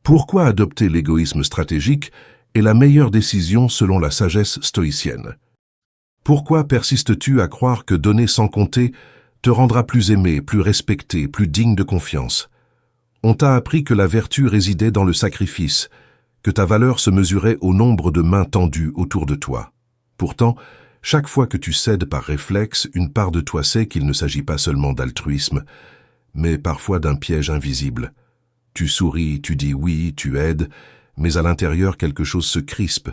Pourquoi adopter l'égoïsme stratégique est la meilleure décision selon la sagesse stoïcienne? Pourquoi persistes-tu à croire que donner sans compter te rendra plus aimé, plus respecté, plus digne de confiance? On t'a appris que la vertu résidait dans le sacrifice, que ta valeur se mesurait au nombre de mains tendues autour de toi. Pourtant, chaque fois que tu cèdes par réflexe, une part de toi sait qu'il ne s'agit pas seulement d'altruisme, mais parfois d'un piège invisible. Tu souris, tu dis oui, tu aides, mais à l'intérieur quelque chose se crispe.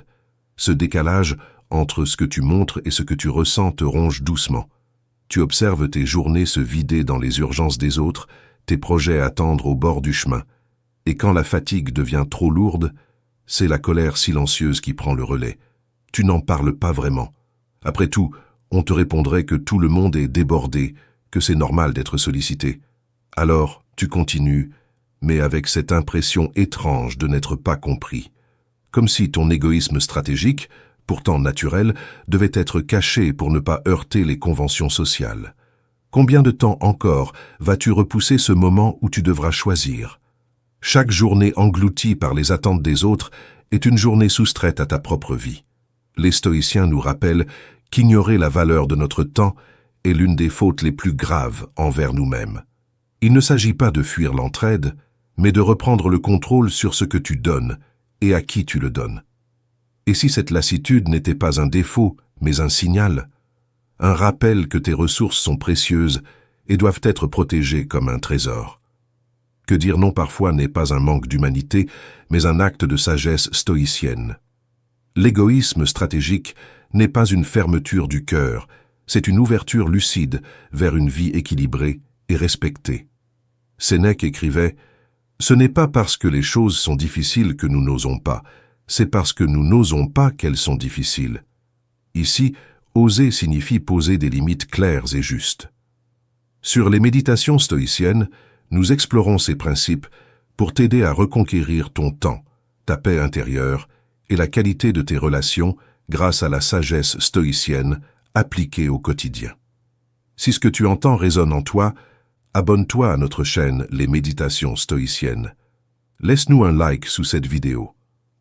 Ce décalage entre ce que tu montres et ce que tu ressens te ronge doucement. Tu observes tes journées se vider dans les urgences des autres, tes projets attendre au bord du chemin. Et quand la fatigue devient trop lourde, c'est la colère silencieuse qui prend le relais. Tu n'en parles pas vraiment. Après tout, on te répondrait que tout le monde est débordé, que c'est normal d'être sollicité. Alors, tu continues, mais avec cette impression étrange de n'être pas compris. Comme si ton égoïsme stratégique, pourtant naturel, devait être caché pour ne pas heurter les conventions sociales. Combien de temps encore vas-tu repousser ce moment où tu devras choisir? Chaque journée engloutie par les attentes des autres est une journée soustraite à ta propre vie. Les stoïciens nous rappellent qu'ignorer la valeur de notre temps est l'une des fautes les plus graves envers nous-mêmes. Il ne s'agit pas de fuir l'entraide, mais de reprendre le contrôle sur ce que tu donnes et à qui tu le donnes. Et si cette lassitude n'était pas un défaut, mais un signal, un rappel que tes ressources sont précieuses et doivent être protégées comme un trésor? Que dire non parfois n'est pas un manque d'humanité, mais un acte de sagesse stoïcienne. L'égoïsme stratégique n'est pas une fermeture du cœur, c'est une ouverture lucide vers une vie équilibrée et respectée. Sénèque écrivait « Ce n'est pas parce que les choses sont difficiles que nous n'osons pas, c'est parce que nous n'osons pas qu'elles sont difficiles. » Ici, oser signifie poser des limites claires et justes. Sur les méditations stoïciennes, nous explorons ces principes pour t'aider à reconquérir ton temps, ta paix intérieure et la qualité de tes relations grâce à la sagesse stoïcienne appliquée au quotidien. Si ce que tu entends résonne en toi, abonne-toi à notre chaîne Les Méditations stoïciennes. Laisse-nous un like sous cette vidéo.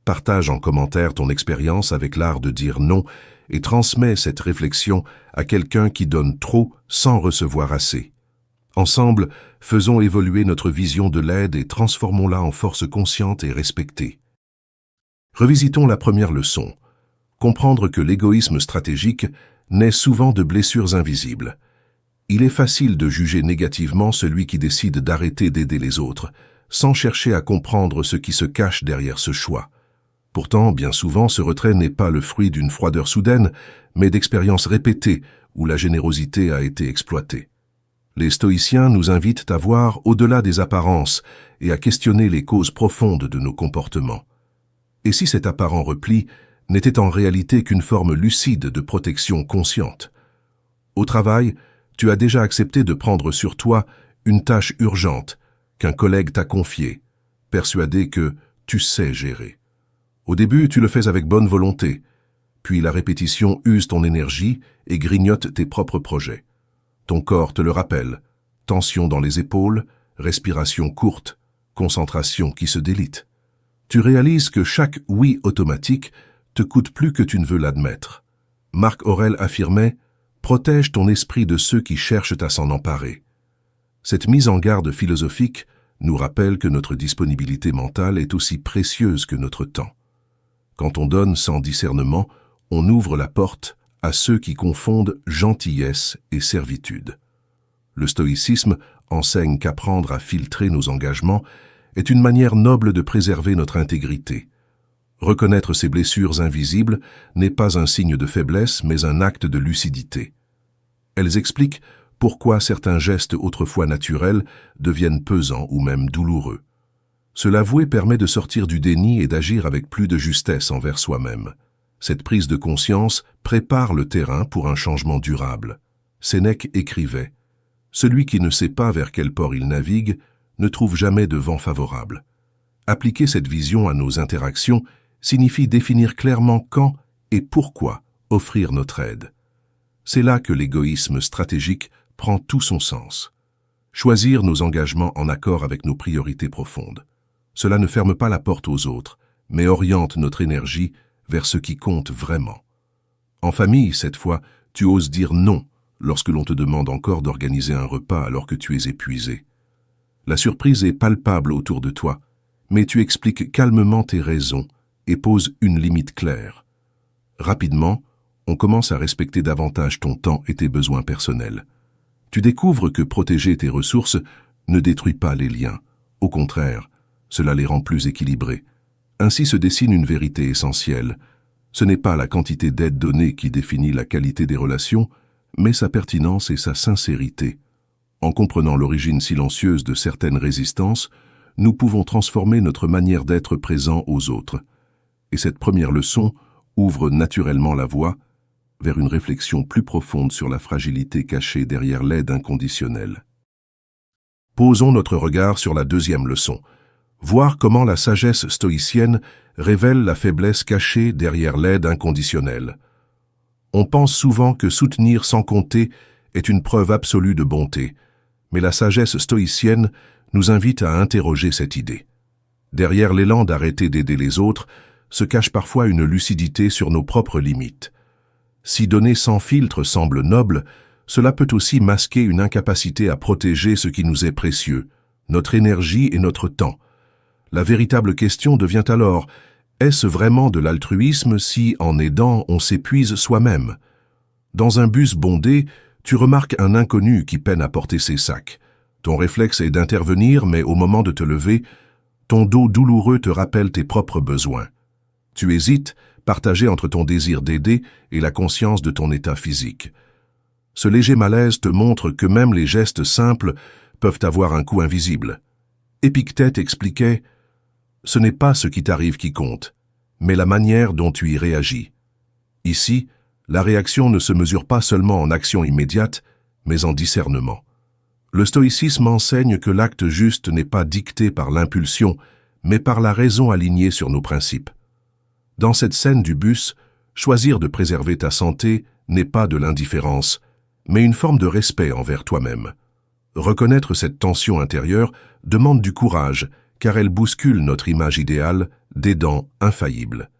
Partage en commentaire ton expérience avec l'art de dire non et transmets cette réflexion à quelqu'un qui donne trop sans recevoir assez. Ensemble, faisons évoluer notre vision de l'aide et transformons-la en force consciente et respectée. Revisitons la première leçon. Comprendre que l'égoïsme stratégique naît souvent de blessures invisibles. Il est facile de juger négativement celui qui décide d'arrêter d'aider les autres, sans chercher à comprendre ce qui se cache derrière ce choix. Pourtant, bien souvent, ce retrait n'est pas le fruit d'une froideur soudaine, mais d'expériences répétées où la générosité a été exploitée. Les stoïciens nous invitent à voir au-delà des apparences et à questionner les causes profondes de nos comportements. Et si cet apparent repli n'était en réalité qu'une forme lucide de protection consciente? Au travail, tu as déjà accepté de prendre sur toi une tâche urgente qu'un collègue t'a confiée, persuadé que tu sais gérer. Au début, tu le fais avec bonne volonté, puis la répétition use ton énergie et grignote tes propres projets. Ton corps te le rappelle, tension dans les épaules, respiration courte, concentration qui se délite. Tu réalises que chaque oui automatique te coûte plus que tu ne veux l'admettre. Marc Aurèle affirmait « Protège ton esprit de ceux qui cherchent à s'en emparer ». Cette mise en garde philosophique nous rappelle que notre disponibilité mentale est aussi précieuse que notre temps. Quand on donne sans discernement, on ouvre la porte à ceux qui confondent gentillesse et servitude. Le stoïcisme enseigne qu'apprendre à filtrer nos engagements est une manière noble de préserver notre intégrité. Reconnaître ces blessures invisibles n'est pas un signe de faiblesse, mais un acte de lucidité. Elles expliquent pourquoi certains gestes autrefois naturels deviennent pesants ou même douloureux. Se l'avouer permet de sortir du déni et d'agir avec plus de justesse envers soi-même. Cette prise de conscience prépare le terrain pour un changement durable. Sénèque écrivait « Celui qui ne sait pas vers quel port il navigue ne trouve jamais de vent favorable ». Appliquer cette vision à nos interactions signifie définir clairement quand et pourquoi offrir notre aide. C'est là que l'égoïsme stratégique prend tout son sens. Choisir nos engagements en accord avec nos priorités profondes. Cela ne ferme pas la porte aux autres, mais oriente notre énergie vers ce qui compte vraiment. En famille, cette fois, tu oses dire non lorsque l'on te demande encore d'organiser un repas alors que tu es épuisé. La surprise est palpable autour de toi, mais tu expliques calmement tes raisons et poses une limite claire. Rapidement, on commence à respecter davantage ton temps et tes besoins personnels. Tu découvres que protéger tes ressources ne détruit pas les liens. Au contraire, cela les rend plus équilibrés. Ainsi se dessine une vérité essentielle. Ce n'est pas la quantité d'aide donnée qui définit la qualité des relations, mais sa pertinence et sa sincérité. En comprenant l'origine silencieuse de certaines résistances, nous pouvons transformer notre manière d'être présent aux autres. Et cette première leçon ouvre naturellement la voie vers une réflexion plus profonde sur la fragilité cachée derrière l'aide inconditionnelle. Posons notre regard sur la deuxième leçon. Voir comment la sagesse stoïcienne révèle la faiblesse cachée derrière l'aide inconditionnelle. On pense souvent que soutenir sans compter est une preuve absolue de bonté, mais la sagesse stoïcienne nous invite à interroger cette idée. Derrière l'élan d'arrêter d'aider les autres se cache parfois une lucidité sur nos propres limites. Si donner sans filtre semble noble, cela peut aussi masquer une incapacité à protéger ce qui nous est précieux, notre énergie et notre temps. La véritable question devient alors, est-ce vraiment de l'altruisme si, en aidant, on s'épuise soi-même? Dans un bus bondé, tu remarques un inconnu qui peine à porter ses sacs. Ton réflexe est d'intervenir, mais au moment de te lever, ton dos douloureux te rappelle tes propres besoins. Tu hésites, partagé entre ton désir d'aider et la conscience de ton état physique. Ce léger malaise te montre que même les gestes simples peuvent avoir un coût invisible. Épictète expliquait « Ce n'est pas ce qui t'arrive qui compte, mais la manière dont tu y réagis. » Ici, la réaction ne se mesure pas seulement en action immédiate, mais en discernement. Le stoïcisme enseigne que l'acte juste n'est pas dicté par l'impulsion, mais par la raison alignée sur nos principes. Dans cette scène du bus, choisir de préserver ta santé n'est pas de l'indifférence, mais une forme de respect envers toi-même. Reconnaître cette tension intérieure demande du courage, car elle bouscule notre image idéale d'aidant infaillible.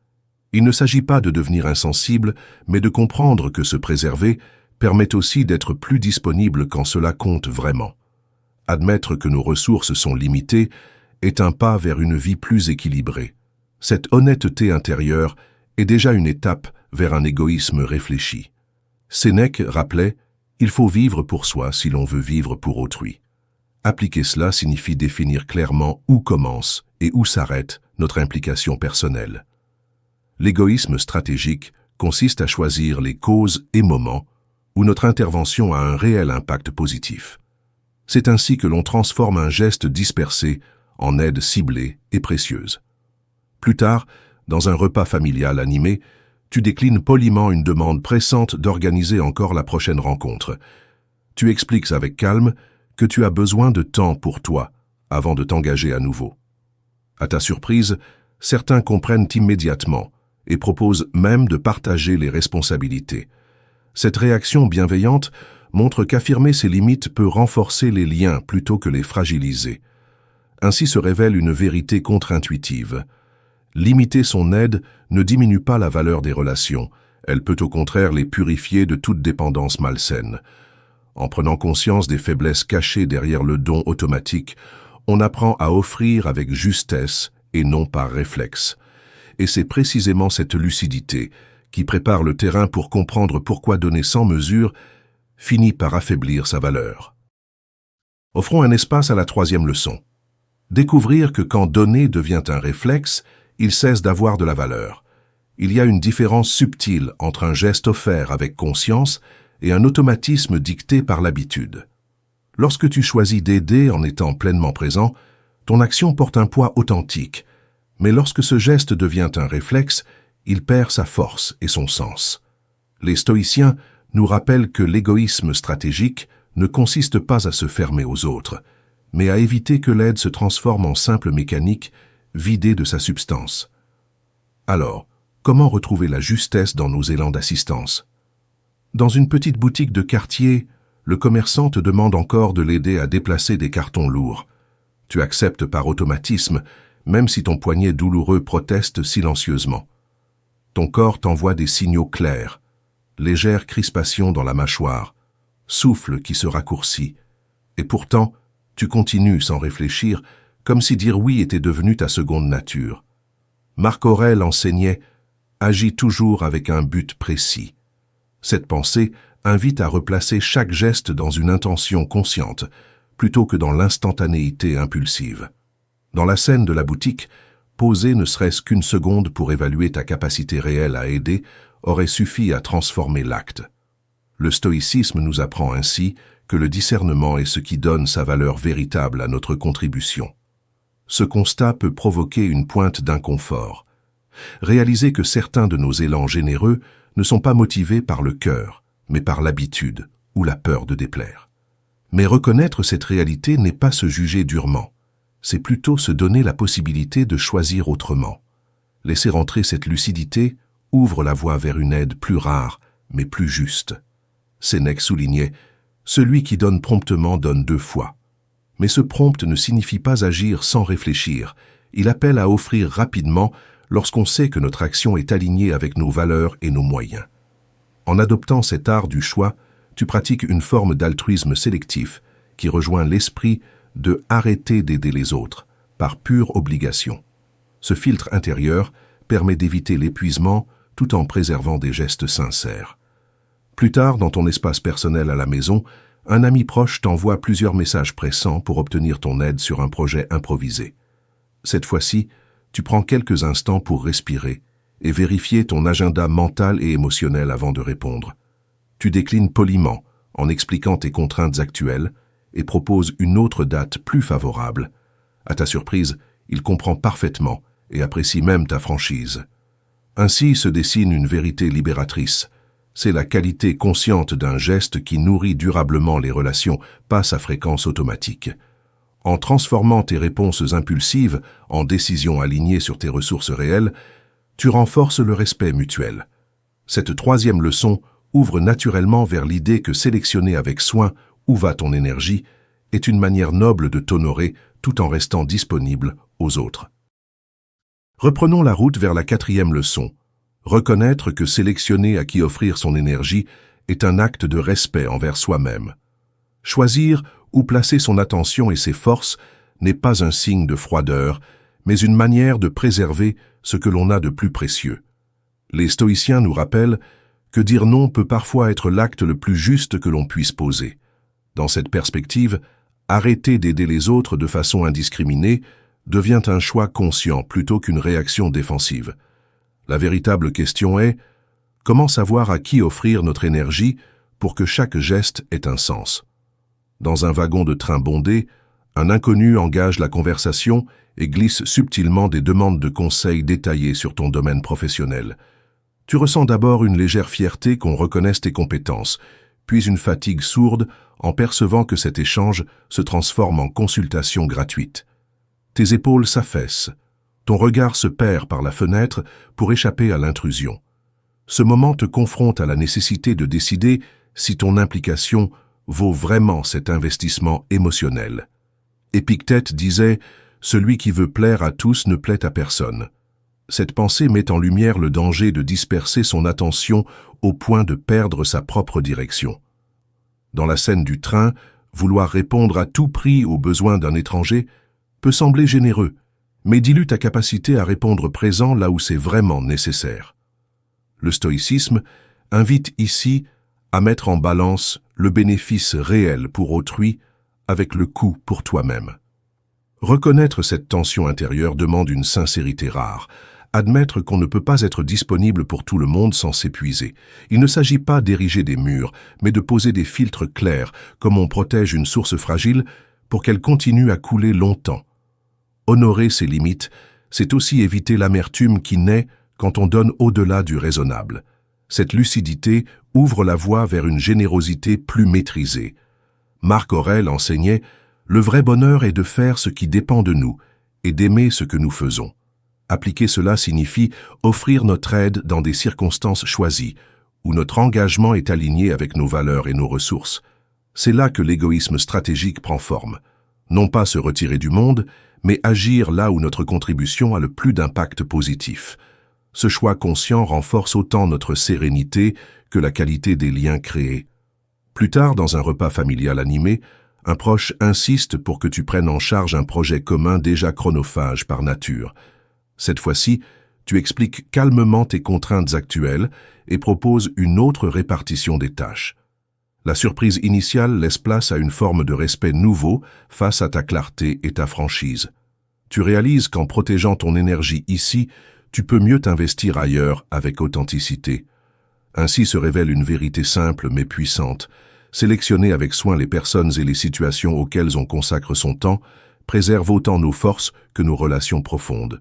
Il ne s'agit pas de devenir insensible, mais de comprendre que se préserver permet aussi d'être plus disponible quand cela compte vraiment. Admettre que nos ressources sont limitées est un pas vers une vie plus équilibrée. Cette honnêteté intérieure est déjà une étape vers un égoïsme réfléchi. Sénèque rappelait « Il faut vivre pour soi si l'on veut vivre pour autrui ». Appliquer cela signifie définir clairement où commence et où s'arrête notre implication personnelle. L'égoïsme stratégique consiste à choisir les causes et moments où notre intervention a un réel impact positif. C'est ainsi que l'on transforme un geste dispersé en aide ciblée et précieuse. Plus tard, dans un repas familial animé, tu déclines poliment une demande pressante d'organiser encore la prochaine rencontre. Tu expliques avec calme que tu as besoin de temps pour toi avant de t'engager à nouveau. À ta surprise, certains comprennent immédiatement et proposent même de partager les responsabilités. Cette réaction bienveillante montre qu'affirmer ses limites peut renforcer les liens plutôt que les fragiliser. Ainsi se révèle une vérité contre-intuitive. Limiter son aide ne diminue pas la valeur des relations, elle peut au contraire les purifier de toute dépendance malsaine. En prenant conscience des faiblesses cachées derrière le don automatique, on apprend à offrir avec justesse et non par réflexe. Et c'est précisément cette lucidité qui prépare le terrain pour comprendre pourquoi donner sans mesure finit par affaiblir sa valeur. Offrons un espace à la troisième leçon. Découvrir que quand donner devient un réflexe, il cesse d'avoir de la valeur. Il y a une différence subtile entre un geste offert avec conscience et un automatisme dicté par l'habitude. Lorsque tu choisis d'aider en étant pleinement présent, ton action porte un poids authentique, mais lorsque ce geste devient un réflexe, il perd sa force et son sens. Les stoïciens nous rappellent que l'égoïsme stratégique ne consiste pas à se fermer aux autres, mais à éviter que l'aide se transforme en simple mécanique vidée de sa substance. Alors, comment retrouver la justesse dans nos élans d'assistance? Dans une petite boutique de quartier, le commerçant te demande encore de l'aider à déplacer des cartons lourds. Tu acceptes par automatisme, même si ton poignet douloureux proteste silencieusement. Ton corps t'envoie des signaux clairs, légère crispation dans la mâchoire, souffle qui se raccourcit, et pourtant, tu continues sans réfléchir, comme si dire oui était devenu ta seconde nature. Marc Aurèle enseignait « Agis toujours avec un but précis ». Cette pensée invite à replacer chaque geste dans une intention consciente, plutôt que dans l'instantanéité impulsive. Dans la scène de la boutique, poser ne serait-ce qu'une seconde pour évaluer ta capacité réelle à aider aurait suffi à transformer l'acte. Le stoïcisme nous apprend ainsi que le discernement est ce qui donne sa valeur véritable à notre contribution. Ce constat peut provoquer une pointe d'inconfort. Réaliser que certains de nos élans généreux ne sont pas motivés par le cœur, mais par l'habitude ou la peur de déplaire. Mais reconnaître cette réalité n'est pas se juger durement, c'est plutôt se donner la possibilité de choisir autrement. Laisser entrer cette lucidité ouvre la voie vers une aide plus rare, mais plus juste. Sénèque soulignait « Celui qui donne promptement donne 2 fois ». Mais ce prompt ne signifie pas agir sans réfléchir. Il appelle à offrir rapidement lorsqu'on sait que notre action est alignée avec nos valeurs et nos moyens. En adoptant cet art du choix, tu pratiques une forme d'altruisme sélectif qui rejoint l'esprit de arrêter d'aider les autres par pure obligation. Ce filtre intérieur permet d'éviter l'épuisement tout en préservant des gestes sincères. Plus tard, dans ton espace personnel à la maison, un ami proche t'envoie plusieurs messages pressants pour obtenir ton aide sur un projet improvisé. Cette fois-ci, tu prends quelques instants pour respirer et vérifier ton agenda mental et émotionnel avant de répondre. Tu déclines poliment en expliquant tes contraintes actuelles et proposes une autre date plus favorable. À ta surprise, il comprend parfaitement et apprécie même ta franchise. Ainsi se dessine une vérité libératrice. C'est la qualité consciente d'un geste qui nourrit durablement les relations, pas sa fréquence automatique. En transformant tes réponses impulsives en décisions alignées sur tes ressources réelles, tu renforces le respect mutuel. Cette 3e leçon ouvre naturellement vers l'idée que sélectionner avec soin où va ton énergie est une manière noble de t'honorer tout en restant disponible aux autres. Reprenons la route vers la 4e leçon. Reconnaître que sélectionner à qui offrir son énergie est un acte de respect envers soi-même. Choisir où placer son attention et ses forces n'est pas un signe de froideur, mais une manière de préserver ce que l'on a de plus précieux. Les stoïciens nous rappellent que dire non peut parfois être l'acte le plus juste que l'on puisse poser. Dans cette perspective, arrêter d'aider les autres de façon indiscriminée devient un choix conscient plutôt qu'une réaction défensive. La véritable question est « Comment savoir à qui offrir notre énergie pour que chaque geste ait un sens ?» Dans un wagon de train bondé, un inconnu engage la conversation et glisse subtilement des demandes de conseils détaillées sur ton domaine professionnel. Tu ressens d'abord une légère fierté qu'on reconnaisse tes compétences, puis une fatigue sourde en percevant que cet échange se transforme en consultation gratuite. Tes épaules s'affaissent. Ton regard se perd par la fenêtre pour échapper à l'intrusion. Ce moment te confronte à la nécessité de décider si ton implication vaut vraiment cet investissement émotionnel. Épictète disait « Celui qui veut plaire à tous ne plaît à personne ». Cette pensée met en lumière le danger de disperser son attention au point de perdre sa propre direction. Dans la scène du train, vouloir répondre à tout prix aux besoins d'un étranger peut sembler généreux, mais dilue ta capacité à répondre présent là où c'est vraiment nécessaire. Le stoïcisme invite ici à mettre en balance le bénéfice réel pour autrui avec le coût pour toi-même. Reconnaître cette tension intérieure demande une sincérité rare. Admettre qu'on ne peut pas être disponible pour tout le monde sans s'épuiser. Il ne s'agit pas d'ériger des murs, mais de poser des filtres clairs, comme on protège une source fragile pour qu'elle continue à couler longtemps. Honorer ses limites, c'est aussi éviter l'amertume qui naît quand on donne au-delà du raisonnable. Cette lucidité ouvre la voie vers une générosité plus maîtrisée. Marc Aurèle enseignait « Le vrai bonheur est de faire ce qui dépend de nous et d'aimer ce que nous faisons ». Appliquer cela signifie offrir notre aide dans des circonstances choisies, où notre engagement est aligné avec nos valeurs et nos ressources. C'est là que l'égoïsme stratégique prend forme. Non pas se retirer du monde, mais agir là où notre contribution a le plus d'impact positif. Ce choix conscient renforce autant notre sérénité que la qualité des liens créés. Plus tard, dans un repas familial animé, un proche insiste pour que tu prennes en charge un projet commun déjà chronophage par nature. Cette fois-ci, tu expliques calmement tes contraintes actuelles et proposes une autre répartition des tâches. La surprise initiale laisse place à une forme de respect nouveau face à ta clarté et ta franchise. Tu réalises qu'en protégeant ton énergie ici, tu peux mieux t'investir ailleurs avec authenticité. Ainsi se révèle une vérité simple mais puissante. Sélectionner avec soin les personnes et les situations auxquelles on consacre son temps préserve autant nos forces que nos relations profondes.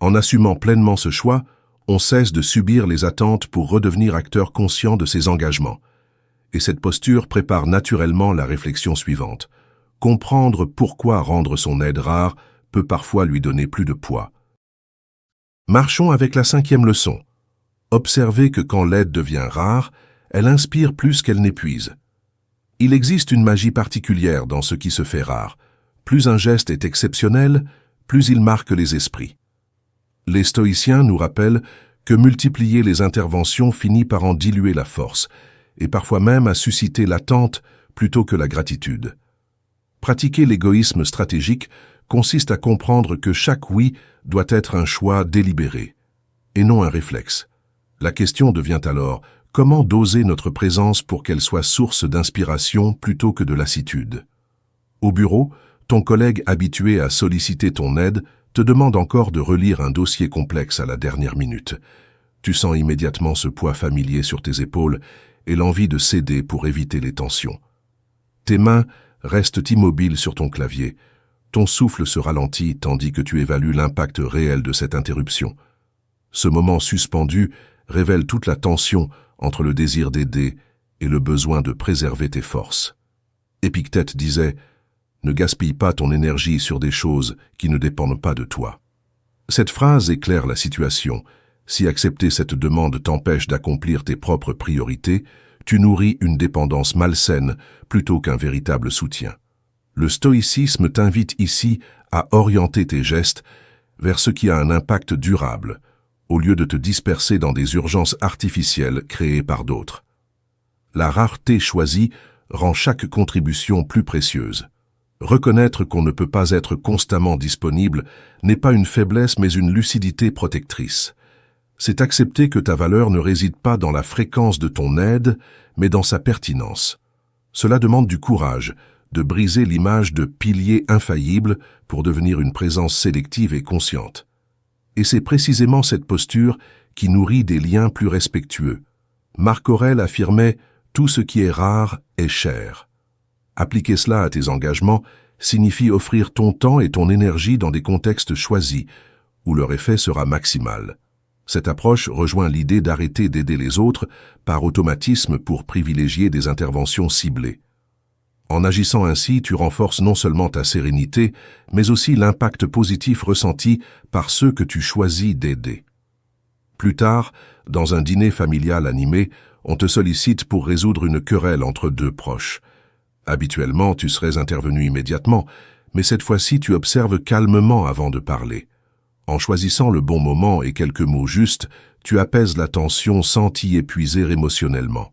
En assumant pleinement ce choix, on cesse de subir les attentes pour redevenir acteur conscient de ses engagements. Et cette posture prépare naturellement la réflexion suivante. Comprendre pourquoi rendre son aide rare peut parfois lui donner plus de poids. Marchons avec la 5e leçon. Observez que quand l'aide devient rare, elle inspire plus qu'elle n'épuise. Il existe une magie particulière dans ce qui se fait rare. Plus un geste est exceptionnel, plus il marque les esprits. Les stoïciens nous rappellent que multiplier les interventions finit par en diluer la force, et parfois même à susciter l'attente plutôt que la gratitude. Pratiquer l'égoïsme stratégique consiste à comprendre que chaque oui doit être un choix délibéré, et non un réflexe. La question devient alors, comment doser notre présence pour qu'elle soit source d'inspiration plutôt que de lassitude? Au bureau, ton collègue habitué à solliciter ton aide te demande encore de relire un dossier complexe à la dernière minute. Tu sens immédiatement ce poids familier sur tes épaules et l'envie de céder pour éviter les tensions. Tes mains restent immobiles sur ton clavier. Ton souffle se ralentit tandis que tu évalues l'impact réel de cette interruption. Ce moment suspendu révèle toute la tension entre le désir d'aider et le besoin de préserver tes forces. Épictète disait « Ne gaspille pas ton énergie sur des choses qui ne dépendent pas de toi ». Cette phrase éclaire la situation. Si accepter cette demande t'empêche d'accomplir tes propres priorités, tu nourris une dépendance malsaine plutôt qu'un véritable soutien. Le stoïcisme t'invite ici à orienter tes gestes vers ce qui a un impact durable, au lieu de te disperser dans des urgences artificielles créées par d'autres. La rareté choisie rend chaque contribution plus précieuse. Reconnaître qu'on ne peut pas être constamment disponible n'est pas une faiblesse mais une lucidité protectrice. C'est accepter que ta valeur ne réside pas dans la fréquence de ton aide, mais dans sa pertinence. Cela demande du courage, de briser l'image de pilier infaillible pour devenir une présence sélective et consciente. Et c'est précisément cette posture qui nourrit des liens plus respectueux. Marc Aurèle affirmait « Tout ce qui est rare est cher ». Appliquer cela à tes engagements signifie offrir ton temps et ton énergie dans des contextes choisis, où leur effet sera maximal. Cette approche rejoint l'idée d'arrêter d'aider les autres par automatisme pour privilégier des interventions ciblées. En agissant ainsi, tu renforces non seulement ta sérénité, mais aussi l'impact positif ressenti par ceux que tu choisis d'aider. Plus tard, dans un dîner familial animé, on te sollicite pour résoudre une querelle entre deux proches. Habituellement, tu serais intervenu immédiatement, mais cette fois-ci, tu observes calmement avant de parler. En choisissant le bon moment et quelques mots justes, tu apaises la tension sans t'y épuiser émotionnellement.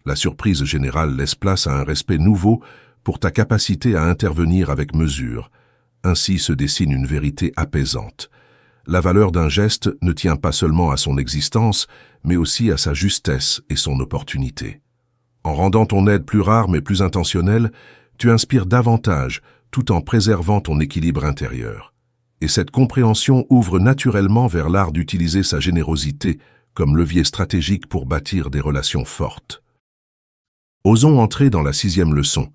La surprise générale laisse place à un respect nouveau pour ta capacité à intervenir avec mesure. Ainsi se dessine une vérité apaisante. La valeur d'un geste ne tient pas seulement à son existence, mais aussi à sa justesse et son opportunité. En rendant ton aide plus rare mais plus intentionnelle, tu inspires davantage tout en préservant ton équilibre intérieur. Et cette compréhension ouvre naturellement vers l'art d'utiliser sa générosité comme levier stratégique pour bâtir des relations fortes. Osons entrer dans la 6e leçon,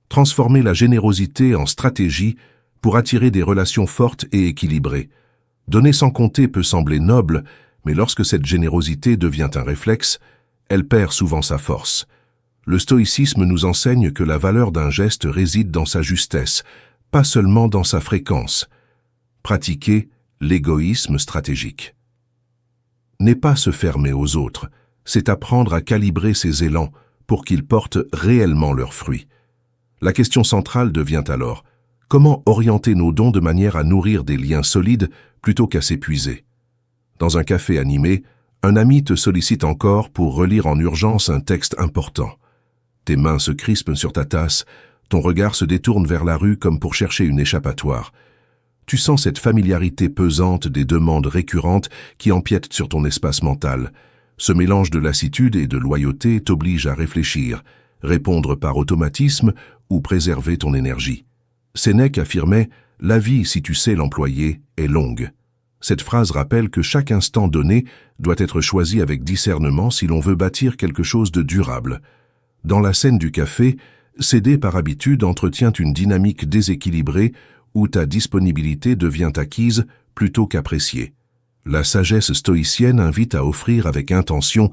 transformer la générosité en stratégie pour attirer des relations fortes et équilibrées. Donner sans compter peut sembler noble, mais lorsque cette générosité devient un réflexe, elle perd souvent sa force. Le stoïcisme nous enseigne que la valeur d'un geste réside dans sa justesse, pas seulement dans sa fréquence. Pratiquer l'égoïsme stratégique n'est pas se fermer aux autres, c'est apprendre à calibrer ses élans pour qu'ils portent réellement leurs fruits. La question centrale devient alors, Comment orienter nos dons de manière à nourrir des liens solides plutôt qu'à s'épuiser? Dans un café animé, un ami te sollicite encore pour relire en urgence un texte important. Tes mains se crispent sur ta tasse, ton regard se détourne vers la rue comme pour chercher une échappatoire. Tu sens cette familiarité pesante des demandes récurrentes qui empiètent sur ton espace mental. Ce mélange de lassitude et de loyauté t'oblige à réfléchir, répondre par automatisme ou préserver ton énergie. Sénèque affirmait « La vie, si tu sais l'employer, est longue ». Cette phrase rappelle que chaque instant donné doit être choisi avec discernement si l'on veut bâtir quelque chose de durable. Dans la scène du café, céder par habitude entretient une dynamique déséquilibrée où ta disponibilité devient acquise plutôt qu'appréciée. La sagesse stoïcienne invite à offrir avec intention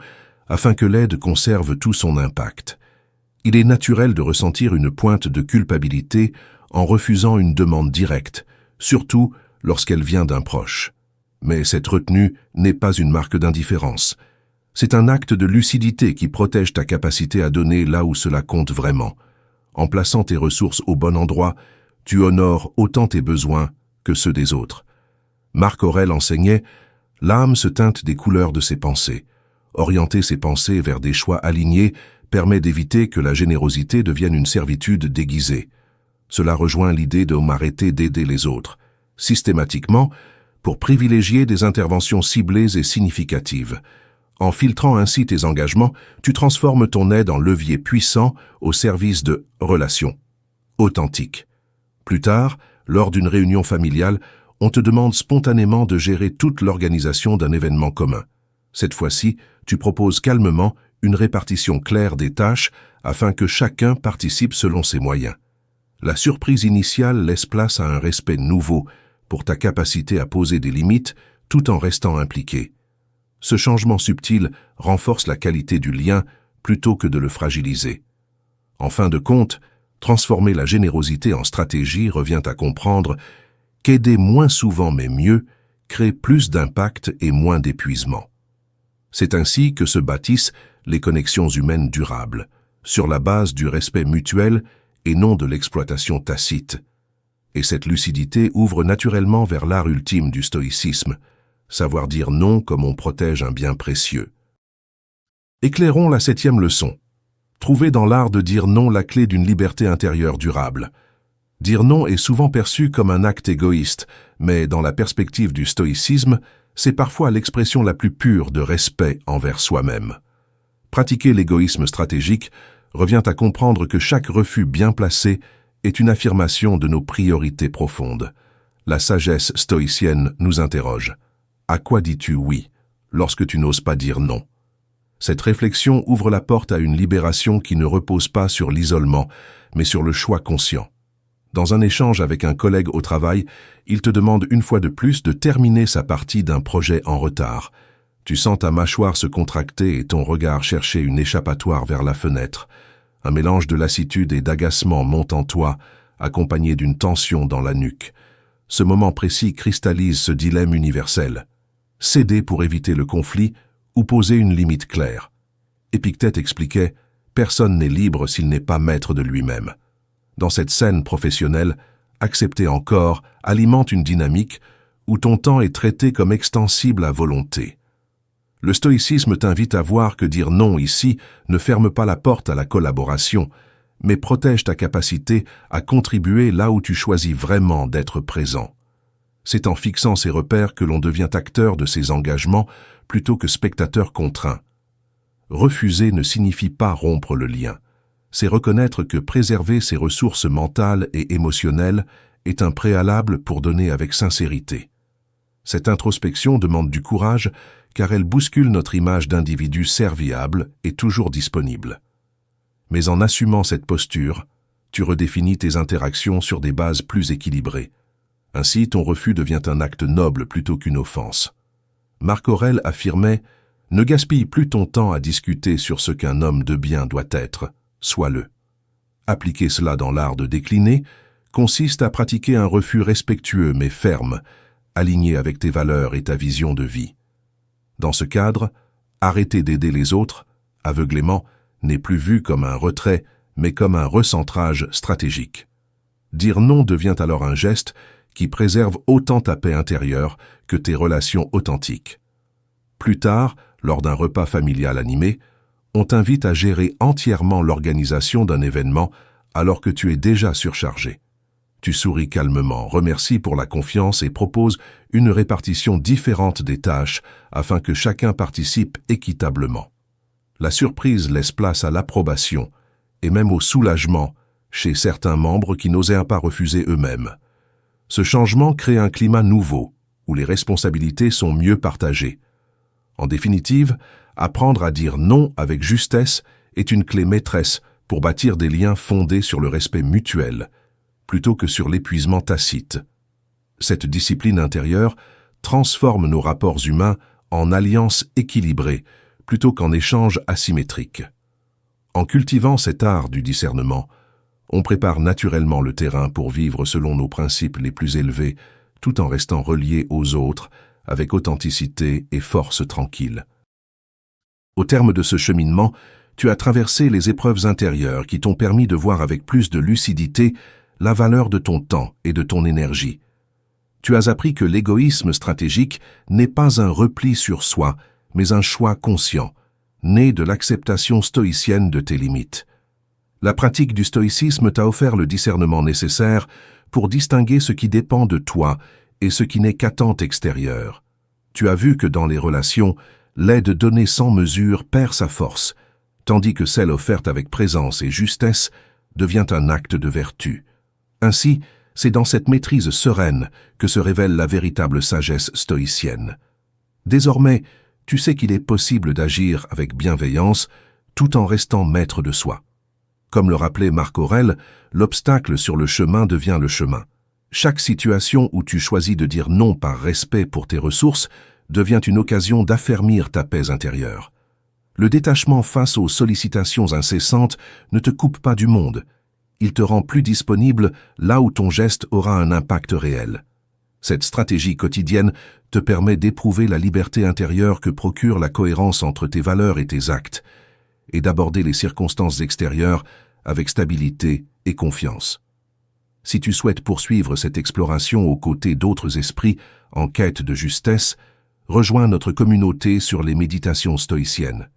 afin que l'aide conserve tout son impact. Il est naturel de ressentir une pointe de culpabilité en refusant une demande directe, surtout lorsqu'elle vient d'un proche. Mais cette retenue n'est pas une marque d'indifférence. C'est un acte de lucidité qui protège ta capacité à donner là où cela compte vraiment. En plaçant tes ressources au bon endroit, tu honores autant tes besoins que ceux des autres. Marc Aurèle enseignait « L'âme se teinte des couleurs de ses pensées. Orienter ses pensées vers des choix alignés permet d'éviter que la générosité devienne une servitude déguisée. » Cela rejoint l'idée de m'arrêter d'aider les autres, systématiquement, pour privilégier des interventions ciblées et significatives. En filtrant ainsi tes engagements, tu transformes ton aide en levier puissant au service de relations authentiques. Plus tard, lors d'une réunion familiale, on te demande spontanément de gérer toute l'organisation d'un événement commun. Cette fois-ci, tu proposes calmement une répartition claire des tâches afin que chacun participe selon ses moyens. La surprise initiale laisse place à un respect nouveau pour ta capacité à poser des limites tout en restant impliqué. Ce changement subtil renforce la qualité du lien plutôt que de le fragiliser. En fin de compte, transformer la générosité en stratégie revient à comprendre qu'aider moins souvent mais mieux crée plus d'impact et moins d'épuisement. C'est ainsi que se bâtissent les connexions humaines durables, sur la base du respect mutuel et non de l'exploitation tacite. Et cette lucidité ouvre naturellement vers l'art ultime du stoïcisme, savoir dire non comme on protège un bien précieux. Éclairons la 7e leçon. Trouver dans l'art de dire non la clé d'une liberté intérieure durable. Dire non est souvent perçu comme un acte égoïste, mais dans la perspective du stoïcisme, c'est parfois l'expression la plus pure de respect envers soi-même. Pratiquer l'égoïsme stratégique revient à comprendre que chaque refus bien placé est une affirmation de nos priorités profondes. La sagesse stoïcienne nous interroge. À quoi dis-tu oui lorsque tu n'oses pas dire non? Cette réflexion ouvre la porte à une libération qui ne repose pas sur l'isolement, mais sur le choix conscient. Dans un échange avec un collègue au travail, il te demande une fois de plus de terminer sa partie d'un projet en retard. Tu sens ta mâchoire se contracter et ton regard chercher une échappatoire vers la fenêtre. Un mélange de lassitude et d'agacement monte en toi, accompagné d'une tension dans la nuque. Ce moment précis cristallise ce dilemme universel. Céder pour éviter le conflit ou poser une limite claire. Épictète expliquait « Personne n'est libre s'il n'est pas maître de lui-même ». Dans cette scène professionnelle, accepter encore alimente une dynamique où ton temps est traité comme extensible à volonté. Le stoïcisme t'invite à voir que dire non ici ne ferme pas la porte à la collaboration, mais protège ta capacité à contribuer là où tu choisis vraiment d'être présent. C'est en fixant ces repères que l'on devient acteur de ses engagements plutôt que spectateur contraint. Refuser ne signifie pas rompre le lien. C'est reconnaître que préserver ses ressources mentales et émotionnelles est un préalable pour donner avec sincérité. Cette introspection demande du courage car elle bouscule notre image d'individu serviable et toujours disponible. Mais en assumant cette posture, tu redéfinis tes interactions sur des bases plus équilibrées. Ainsi, ton refus devient un acte noble plutôt qu'une offense. Marc Aurèle affirmait « Ne gaspille plus ton temps à discuter sur ce qu'un homme de bien doit être, sois-le ». Appliquer cela dans l'art de décliner consiste à pratiquer un refus respectueux mais ferme, aligné avec tes valeurs et ta vision de vie. Dans ce cadre, arrêter d'aider les autres, aveuglément, n'est plus vu comme un retrait, mais comme un recentrage stratégique. Dire non devient alors un geste qui préserve autant ta paix intérieure que tes relations authentiques. Plus tard, lors d'un repas familial animé, on t'invite à gérer entièrement l'organisation d'un événement alors que tu es déjà surchargé. Tu souris calmement, remercies pour la confiance et proposes une répartition différente des tâches afin que chacun participe équitablement. La surprise laisse place à l'approbation et même au soulagement chez certains membres qui n'osèrent pas refuser eux-mêmes. Ce changement crée un climat nouveau, où les responsabilités sont mieux partagées. En définitive, apprendre à dire non avec justesse est une clé maîtresse pour bâtir des liens fondés sur le respect mutuel, plutôt que sur l'épuisement tacite. Cette discipline intérieure transforme nos rapports humains en alliances équilibrées, plutôt qu'en échanges asymétriques. En cultivant cet art du discernement, on prépare naturellement le terrain pour vivre selon nos principes les plus élevés, tout en restant relié aux autres, avec authenticité et force tranquille. Au terme de ce cheminement, tu as traversé les épreuves intérieures qui t'ont permis de voir avec plus de lucidité la valeur de ton temps et de ton énergie. Tu as appris que l'égoïsme stratégique n'est pas un repli sur soi, mais un choix conscient, né de l'acceptation stoïcienne de tes limites. La pratique du stoïcisme t'a offert le discernement nécessaire pour distinguer ce qui dépend de toi et ce qui n'est qu'attente extérieure. Tu as vu que dans les relations, l'aide donnée sans mesure perd sa force, tandis que celle offerte avec présence et justesse devient un acte de vertu. Ainsi, c'est dans cette maîtrise sereine que se révèle la véritable sagesse stoïcienne. Désormais, tu sais qu'il est possible d'agir avec bienveillance tout en restant maître de soi. Comme le rappelait Marc Aurèle, l'obstacle sur le chemin devient le chemin. Chaque situation où tu choisis de dire non par respect pour tes ressources devient une occasion d'affermir ta paix intérieure. Le détachement face aux sollicitations incessantes ne te coupe pas du monde. Il te rend plus disponible là où ton geste aura un impact réel. Cette stratégie quotidienne te permet d'éprouver la liberté intérieure que procure la cohérence entre tes valeurs et tes actes, et d'aborder les circonstances extérieures avec stabilité et confiance. Si tu souhaites poursuivre cette exploration aux côtés d'autres esprits en quête de justesse, rejoins notre communauté sur les méditations stoïciennes.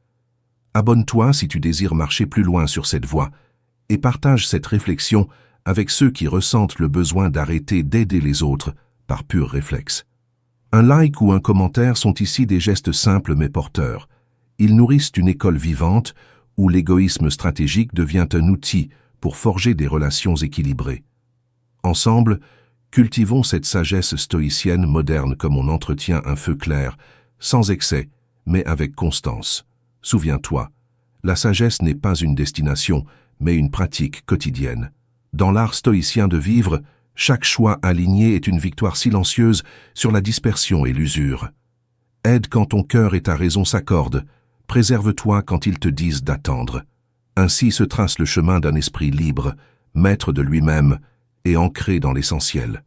Abonne-toi si tu désires marcher plus loin sur cette voie et partage cette réflexion avec ceux qui ressentent le besoin d'arrêter d'aider les autres par pur réflexe. Un like ou un commentaire sont ici des gestes simples mais porteurs. Ils nourrissent une école vivante où l'égoïsme stratégique devient un outil pour forger des relations équilibrées. Ensemble, cultivons cette sagesse stoïcienne moderne comme on entretient un feu clair, sans excès, mais avec constance. Souviens-toi, la sagesse n'est pas une destination, mais une pratique quotidienne. Dans l'art stoïcien de vivre, chaque choix aligné est une victoire silencieuse sur la dispersion et l'usure. Aide quand ton cœur et ta raison s'accordent, préserve-toi quand ils te disent d'attendre. Ainsi se trace le chemin d'un esprit libre, maître de lui-même et ancré dans l'essentiel.